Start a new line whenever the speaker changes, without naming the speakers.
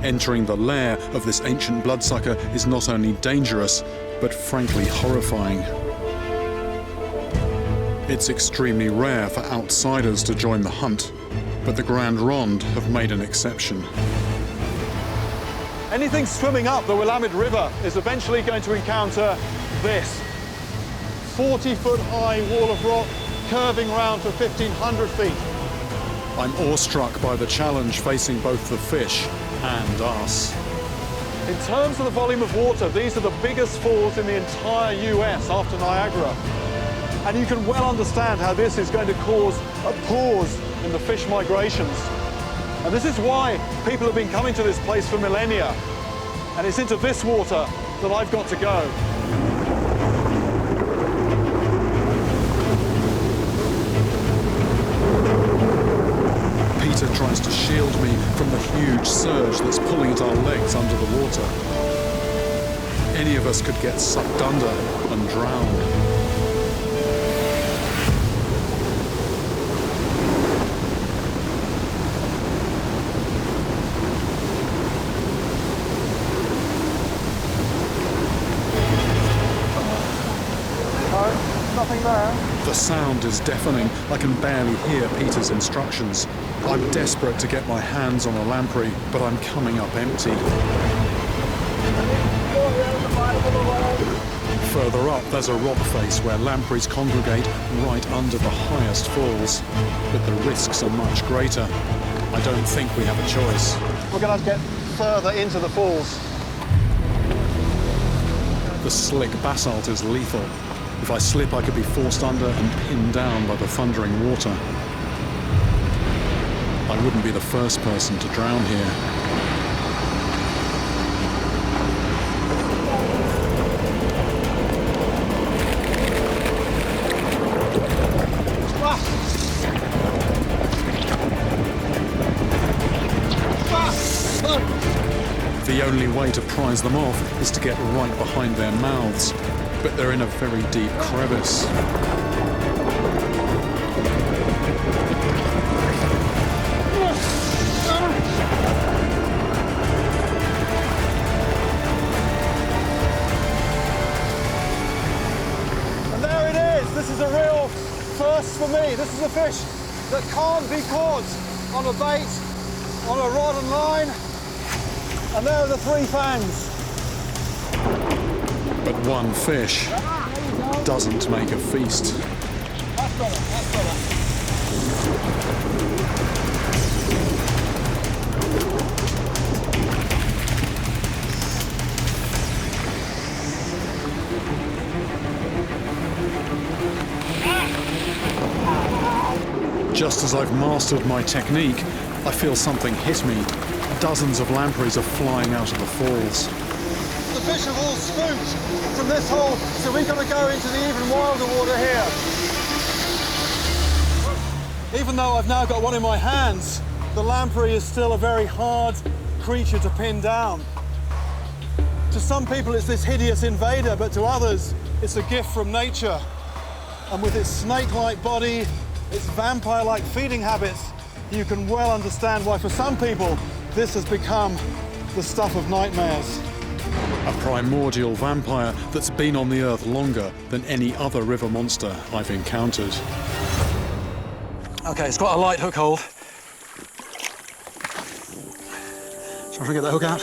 Entering the lair of this ancient bloodsucker is not only dangerous, but frankly horrifying. It's extremely rare for outsiders to join the hunt, but the Grand Ronde have made an exception.
Anything swimming up the Willamette River is eventually going to encounter this 40-foot-high wall of rock curving round for 1,500 feet.
I'm awestruck by the challenge facing both the fish and us.
In terms of the volume of water, these are the biggest falls in the entire US after Niagara. And you can well understand how this is going to cause a pause in the fish migrations. And this is why people have been coming to this place for millennia. And it's into this water that I've got to go.
Peter tries to shield me from the huge surge that's pulling at our legs under the water. Any of us could get sucked under and drown.
Nothing there.
The sound is deafening. I can barely hear Peter's instructions. I'm desperate to get my hands on a lamprey, but I'm coming up empty. Further up, there's a rock face where lampreys congregate right under the highest falls. But the risks are much greater. I don't think we have a choice.
We're going to get further into the falls.
The slick basalt is lethal. If I slip, I could be forced under and pinned down by the thundering water. I wouldn't be the first person to drown here. The only way to prise them off is to get right behind their mouths. But they're in a very deep crevice.
And there it is. This is a real first for me. This is a fish that can't be caught on a bait, on a rod and line. And there are the three fangs.
But one fish doesn't make a feast.
That's better, that's better.
Just as I've mastered my technique, I feel something hit me. Dozens of lampreys are flying out of the falls.
The fish have all spooked from this hole, so we've got to go into the even wilder water here. Even though I've now got one in my hands, the lamprey is still a very hard creature to pin down. To some people it's this hideous invader, but to others it's a gift from nature. And with its snake-like body, its vampire-like feeding habits, you can well understand why for some people this has become the stuff of nightmares.
A primordial vampire that's been on the earth longer than any other river monster I've encountered.
Okay, it's got a light hook hold. Try to get the hook out.